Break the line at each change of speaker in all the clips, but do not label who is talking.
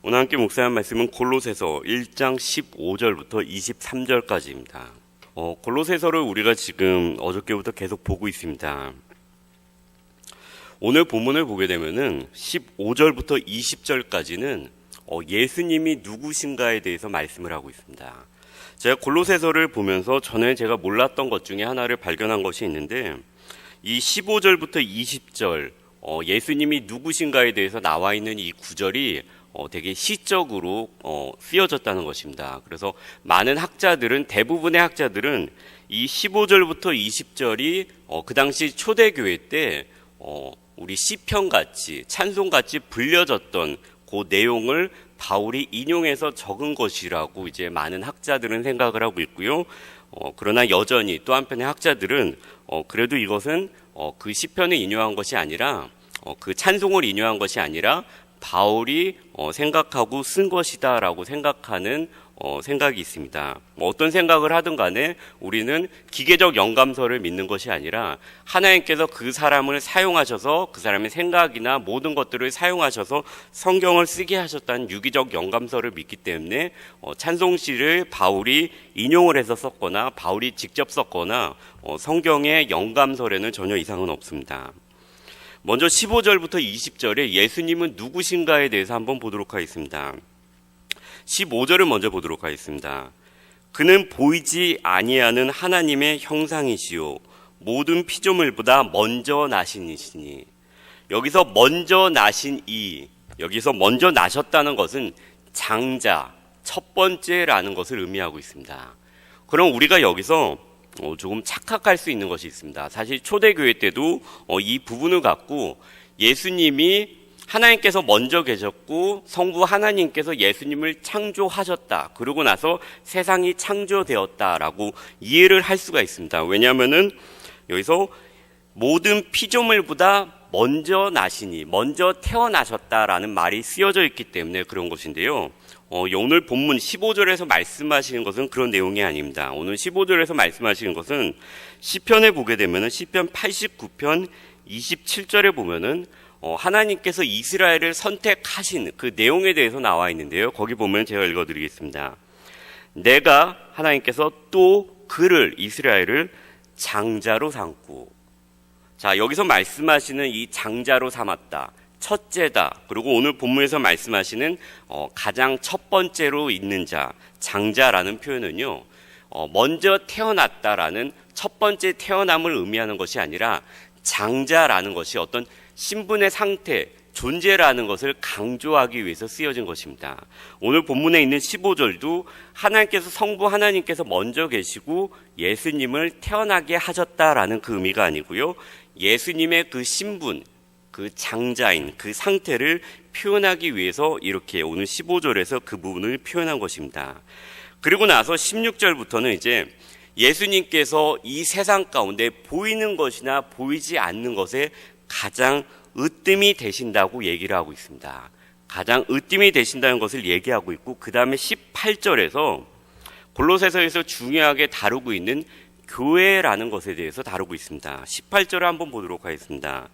오늘 함께 묵상한 말씀은 골로새서 1장 15절부터 23절까지입니다. 골로새서를 우리가 지금 어저께부터 계속 보고 있습니다. 오늘 본문을 보게 되면은 15절부터 20절까지는 예수님이 누구신가에 대해서 말씀을 하고 있습니다. 제가 골로새서를 보면서 전에 제가 몰랐던 것 중에 하나를 발견한 것이 있는데, 이 15절부터 20절 예수님이 누구신가에 대해서 나와 있는 이 구절이 되게 시적으로 쓰여졌다는 것입니다. 그래서 많은 학자들은, 대부분의 학자들은 이 15절부터 20절이 그 당시 초대교회 때 우리 시편같이 찬송같이 불려졌던 그 내용을 바울이 인용해서 적은 것이라고 이제 많은 학자들은 생각을 하고 있고요. 그러나 여전히 또 한편의 학자들은 그래도 이것은 그 시편을 인용한 것이 아니라 그 찬송을 인용한 것이 아니라 바울이 생각하고 쓴 것이다라고 생각하는 생각이 있습니다. 어떤 생각을 하든 간에 우리는 기계적 영감서를 믿는 것이 아니라 하나님께서 그 사람을 사용하셔서 그 사람의 생각이나 모든 것들을 사용하셔서 성경을 쓰게 하셨다는 유기적 영감서를 믿기 때문에 찬송시를 바울이 인용을 해서 썼거나 바울이 직접 썼거나 성경의 영감설에는 전혀 이상은 없습니다. 먼저 15절부터 20절에 예수님은 누구신가에 대해서 한번 보도록 하겠습니다. 15절을 먼저 보도록 하겠습니다. 그는 보이지 아니하는 하나님의 형상이시요 모든 피조물보다 먼저 나신 이시니. 여기서 먼저 나신 여기서 먼저 나셨다는 것은 장자, 첫 번째라는 것을 의미하고 있습니다. 그럼 우리가 여기서 조금 착각할 수 있는 것이 있습니다. 사실 초대교회 때도 이 부분을 갖고 예수님이 하나님께서 먼저 계셨고 성부 하나님께서 예수님을 창조하셨다, 그러고 나서 세상이 창조되었다라고 이해를 할 수가 있습니다. 왜냐하면은 여기서 모든 피조물보다 먼저 나시니, 먼저 태어나셨다라는 말이 쓰여져 있기 때문에 그런 것인데요. 오늘 본문 15절에서 말씀하시는 것은 그런 내용이 아닙니다. 오늘 15절에서 말씀하시는 것은 시편에 보게 되면은 시편 89편 27절에 보면은 하나님께서 이스라엘을 선택하신 그 내용에 대해서 나와 있는데요. 거기 보면 제가 읽어드리겠습니다. 내가 하나님께서 또 그를, 이스라엘을 장자로 삼고. 자, 여기서 말씀하시는 이 장자로 삼았다, 첫째다, 그리고 오늘 본문에서 말씀하시는 가장 첫 번째로 있는 자, 장자라는 표현은요, 먼저 태어났다라는 첫 번째 태어남을 의미하는 것이 아니라 장자라는 것이 어떤 신분의 상태, 존재라는 것을 강조하기 위해서 쓰여진 것입니다. 오늘 본문에 있는 15절도 하나님께서, 성부 하나님께서 먼저 계시고 예수님을 태어나게 하셨다라는 그 의미가 아니고요, 예수님의 그 신분, 그 장자인 그 상태를 표현하기 위해서 이렇게 오늘 15절에서 그 부분을 표현한 것입니다. 그리고 나서 16절부터는 이제 예수님께서 이 세상 가운데 보이는 것이나 보이지 않는 것에 가장 으뜸이 되신다고 얘기를 하고 있습니다. 가장 으뜸이 되신다는 것을 얘기하고 있고, 그 다음에 18절에서 골로새서에서 중요하게 다루고 있는 교회라는 것에 대해서 다루고 있습니다. 18절을 한번 보도록 하겠습니다.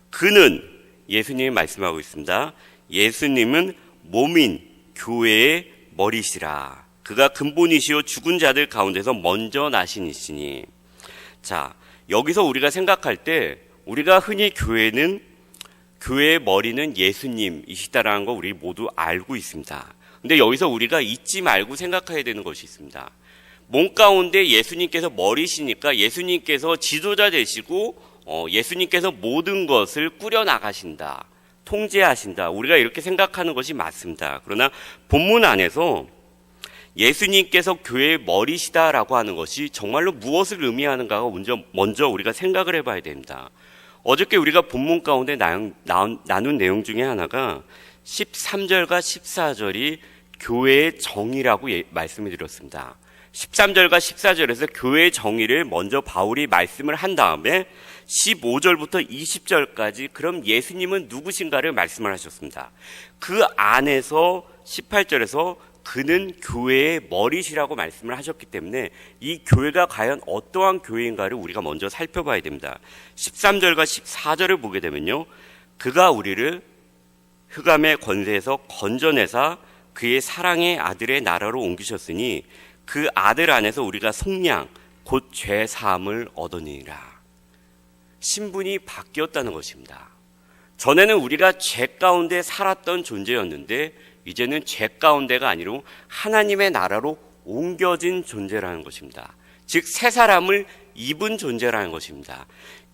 그는, 예수님이 말씀하고 있습니다. 예수님은 몸인 교회의 머리시라. 그가 근본이시요 죽은 자들 가운데서 먼저 나신 이시니. 자, 여기서 우리가 생각할 때 우리가 흔히 교회의 머리는 예수님이시다라는 거 우리 모두 알고 있습니다. 근데 여기서 우리가 잊지 말고 생각해야 되는 것이 있습니다. 몸 가운데 예수님께서 머리시니까 예수님께서 지도자 되시고 예수님께서 모든 것을 꾸려나가신다, 통제하신다, 우리가 이렇게 생각하는 것이 맞습니다. 그러나 본문 안에서 예수님께서 교회의 머리시다라고 하는 것이 정말로 무엇을 의미하는가가 먼저 우리가 생각을 해봐야 됩니다. 어저께 우리가 본문 가운데 나눈 내용 중에 하나가 13절과 14절이 교회의 정의라고 말씀을 드렸습니다. 13절과 14절에서 교회의 정의를 먼저 바울이 말씀을 한 다음에 15절부터 20절까지 그럼 예수님은 누구신가를 말씀을 하셨습니다. 그 안에서 18절에서 그는 교회의 머리시라고 말씀을 하셨기 때문에 이 교회가 과연 어떠한 교회인가를 우리가 먼저 살펴봐야 됩니다. 13절과 14절을 보게 되면요, 그가 우리를 흑암의 권세에서 건져내사 그의 사랑의 아들의 나라로 옮기셨으니 그 아들 안에서 우리가 속량 곧 죄 사함을 얻으니라. 신분이 바뀌었다는 것입니다. 전에는 우리가 죄 가운데 살았던 존재였는데 이제는 죄 가운데가 아니라 하나님의 나라로 옮겨진 존재라는 것입니다. 즉 새 사람을 입은 존재라는 것입니다.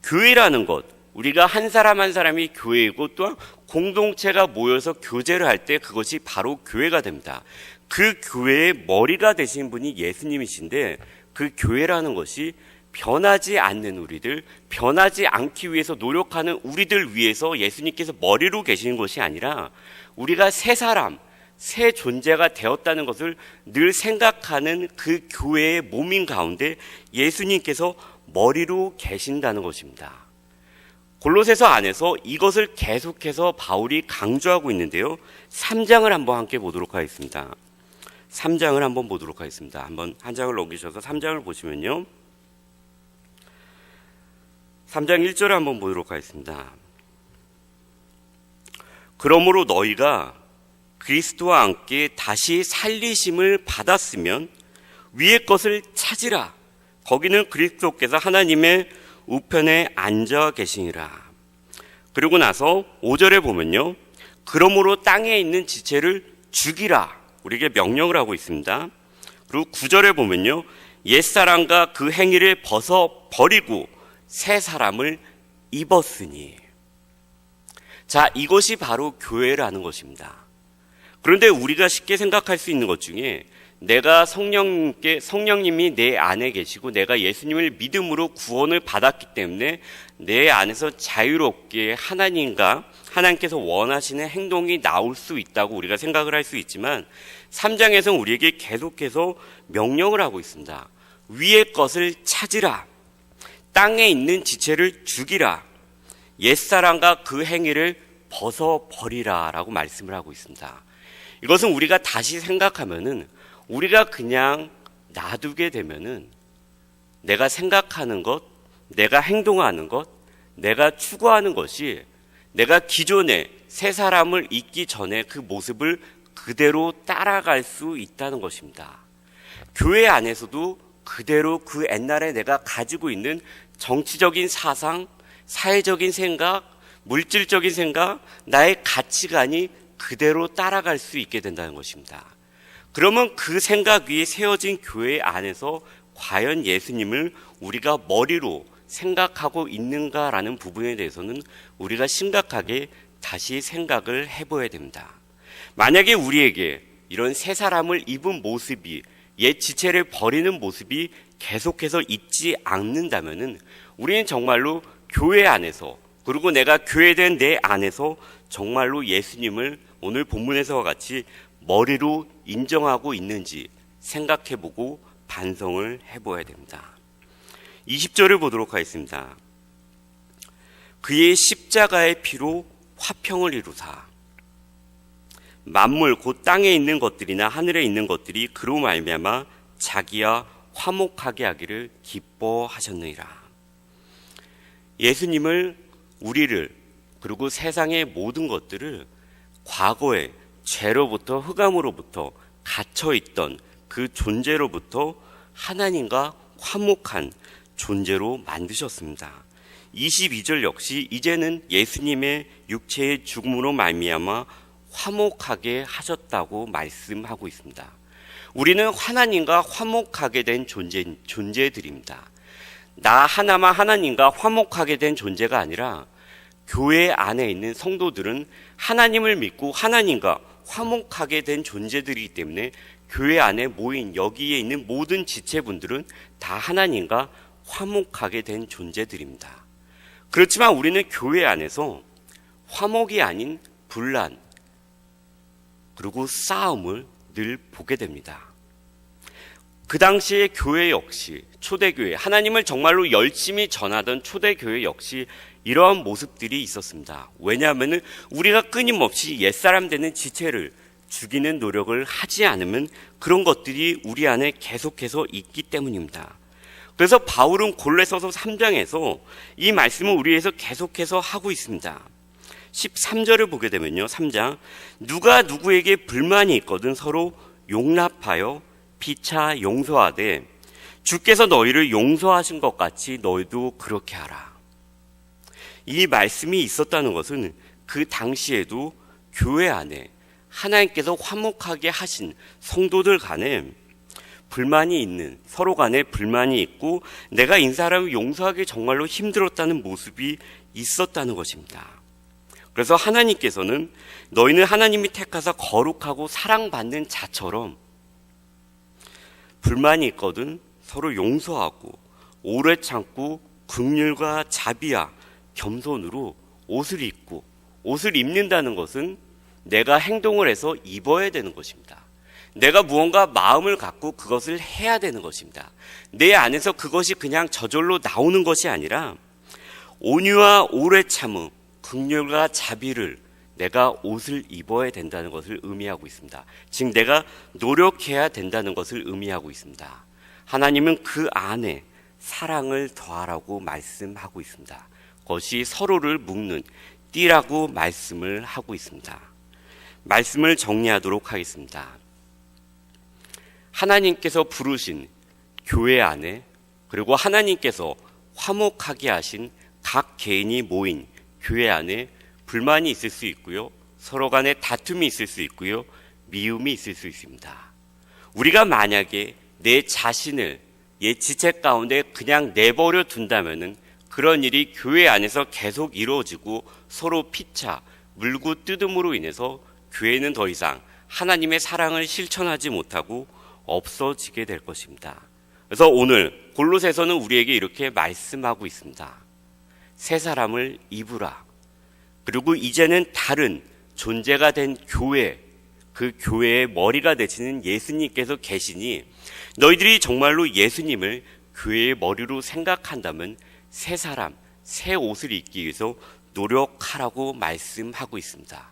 교회라는 것, 우리가 한 사람 한 사람이 교회이고 또한 공동체가 모여서 교제를 할 때 그것이 바로 교회가 됩니다. 그 교회의 머리가 되신 분이 예수님이신데 그 교회라는 것이 변하지 않는 우리들, 변하지 않기 위해서 노력하는 우리들 위해서 예수님께서 머리로 계시는 것이 아니라 우리가 새 사람, 새 존재가 되었다는 것을 늘 생각하는 그 교회의 몸인 가운데 예수님께서 머리로 계신다는 것입니다. 골로새서 안에서 이것을 계속해서 바울이 강조하고 있는데요. 3장을 한번 함께 보도록 하겠습니다. 3장을 한번 보도록 하겠습니다. 한번 한 장을 넘기셔서 3장을 보시면요. 3장 1절을 한번 보도록 하겠습니다. 그러므로 너희가 그리스도와 함께 다시 살리심을 받았으면 위의 것을 찾으라. 거기는 그리스도께서 하나님의 우편에 앉아 계시니라. 그리고 나서 5절에 보면요. 그러므로 땅에 있는 지체를 죽이라. 우리에게 명령을 하고 있습니다. 그리고 9절에 보면요. 옛사람과 그 행위를 벗어 버리고 새 사람을 입었으니. 자, 이것이 바로 교회라는 것입니다. 그런데 우리가 쉽게 생각할 수 있는 것 중에 내가 성령님이 내 안에 계시고 내가 예수님을 믿음으로 구원을 받았기 때문에 내 안에서 자유롭게 하나님께서 원하시는 행동이 나올 수 있다고 우리가 생각을 할 수 있지만 3장에서는 우리에게 계속해서 명령을 하고 있습니다. 위의 것을 찾으라. 땅에 있는 지체를 죽이라. 옛사람과 그 행위를 벗어버리라 라고 말씀을 하고 있습니다. 이것은 우리가 다시 생각하면은 우리가 그냥 놔두게 되면은 내가 생각하는 것, 내가 행동하는 것, 내가 추구하는 것이 내가 기존에 새 사람을 잊기 전에 그 모습을 그대로 따라갈 수 있다는 것입니다. 교회 안에서도 그대로 그 옛날에 내가 가지고 있는 정치적인 사상, 사회적인 생각, 물질적인 생각, 나의 가치관이 그대로 따라갈 수 있게 된다는 것입니다. 그러면 그 생각 위에 세워진 교회 안에서 과연 예수님을 우리가 머리로 생각하고 있는가라는 부분에 대해서는 우리가 심각하게 다시 생각을 해봐야 됩니다. 만약에 우리에게 이런 새 사람을 입은 모습이 옛 지체를 버리는 모습이 계속해서 있지 않는다면은 우리는 정말로 교회 안에서 그리고 내가 교회된 내 안에서 정말로 예수님을 오늘 본문에서와 같이 머리로 인정하고 있는지 생각해보고 반성을 해봐야 됩니다. 20절을 보도록 하겠습니다. 그의 십자가의 피로 화평을 이루사 만물 곧 땅에 있는 것들이나 하늘에 있는 것들이 그로 말미암아 자기와 화목하게 하기를 기뻐하셨느니라. 예수님을 우리를 그리고 세상의 모든 것들을 과거에 죄로부터 흑암으로부터 갇혀있던 그 존재로부터 하나님과 화목한 존재로 만드셨습니다. 22절 역시 이제는 예수님의 육체의 죽음으로 말미암아 화목하게 하셨다고 말씀하고 있습니다. 우리는 하나님과 화목하게 된 존재들입니다. 나 하나만 하나님과 화목하게 된 존재가 아니라 교회 안에 있는 성도들은 하나님을 믿고 하나님과 화목하게 된 존재들이기 때문에 교회 안에 모인 여기에 있는 모든 지체분들은 다 하나님과 화목하게 된 존재들입니다. 그렇지만 우리는 교회 안에서 화목이 아닌 분란 그리고 싸움을 늘 보게 됩니다. 그 당시에 교회 역시 초대교회, 하나님을 정말로 열심히 전하던 초대교회 역시 이러한 모습들이 있었습니다. 왜냐하면 우리가 끊임없이 옛사람 되는 지체를 죽이는 노력을 하지 않으면 그런 것들이 우리 안에 계속해서 있기 때문입니다. 그래서 바울은 골로새서 3장에서 이 말씀을 우리에서 계속해서 하고 있습니다. 13절을 보게 되면요. 3장 누가 누구에게 불만이 있거든 서로 용납하여 피차 용서하되 주께서 너희를 용서하신 것 같이 너희도 그렇게 하라. 이 말씀이 있었다는 것은 그 당시에도 교회 안에 하나님께서 화목하게 하신 성도들 간에 불만이 있는, 서로 간에 불만이 있고 내가 인사람을 용서하기 정말로 힘들었다는 모습이 있었다는 것입니다. 그래서 하나님께서는 너희는 하나님이 택하사 거룩하고 사랑받는 자처럼 불만이 있거든 서로 용서하고 오래 참고 긍휼과 자비와 겸손으로 옷을 입고, 옷을 입는다는 것은 내가 행동을 해서 입어야 되는 것입니다. 내가 무언가 마음을 갖고 그것을 해야 되는 것입니다. 내 안에서 그것이 그냥 저절로 나오는 것이 아니라 온유와 오래 참음, 긍휼과 자비를 내가 옷을 입어야 된다는 것을 의미하고 있습니다. 즉 내가 노력해야 된다는 것을 의미하고 있습니다. 하나님은 그 안에 사랑을 더하라고 말씀하고 있습니다. 그것이 서로를 묶는 띠라고 말씀을 하고 있습니다. 말씀을 정리하도록 하겠습니다. 하나님께서 부르신 교회 안에, 그리고 하나님께서 화목하게 하신 각 개인이 모인 교회 안에 불만이 있을 수 있고요. 서로 간에 다툼이 있을 수 있고요. 미움이 있을 수 있습니다. 우리가 만약에 내 자신을 옛 지체 가운데 그냥 내버려 둔다면은 그런 일이 교회 안에서 계속 이루어지고 서로 피차, 물고 뜯음으로 인해서 교회는 더 이상 하나님의 사랑을 실천하지 못하고 없어지게 될 것입니다. 그래서 오늘 골로새서는 우리에게 이렇게 말씀하고 있습니다. 새 사람을 입으라. 그리고 이제는 다른 존재가 된 교회, 그 교회의 머리가 되시는 예수님께서 계시니 너희들이 정말로 예수님을 교회의 머리로 생각한다면 새 사람, 새 옷을 입기 위해서 노력하라고 말씀하고 있습니다.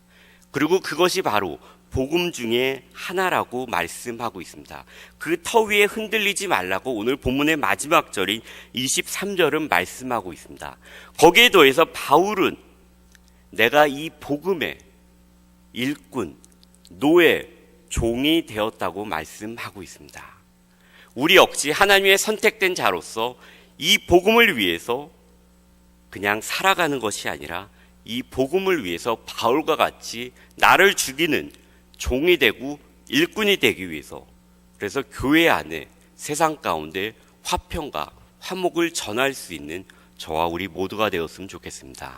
그리고 그것이 바로 복음 중에 하나라고 말씀하고 있습니다. 그 터 위에 흔들리지 말라고 오늘 본문의 마지막 절인 23절은 말씀하고 있습니다. 거기에 더해서 바울은 내가 이 복음의 일꾼, 노예, 종이 되었다고 말씀하고 있습니다. 우리 역시 하나님의 선택된 자로서 이 복음을 위해서 그냥 살아가는 것이 아니라 이 복음을 위해서 바울과 같이 나를 죽이는 종이 되고 일꾼이 되기 위해서, 그래서 교회 안에 세상 가운데 화평과 화목을 전할 수 있는 저와 우리 모두가 되었으면 좋겠습니다.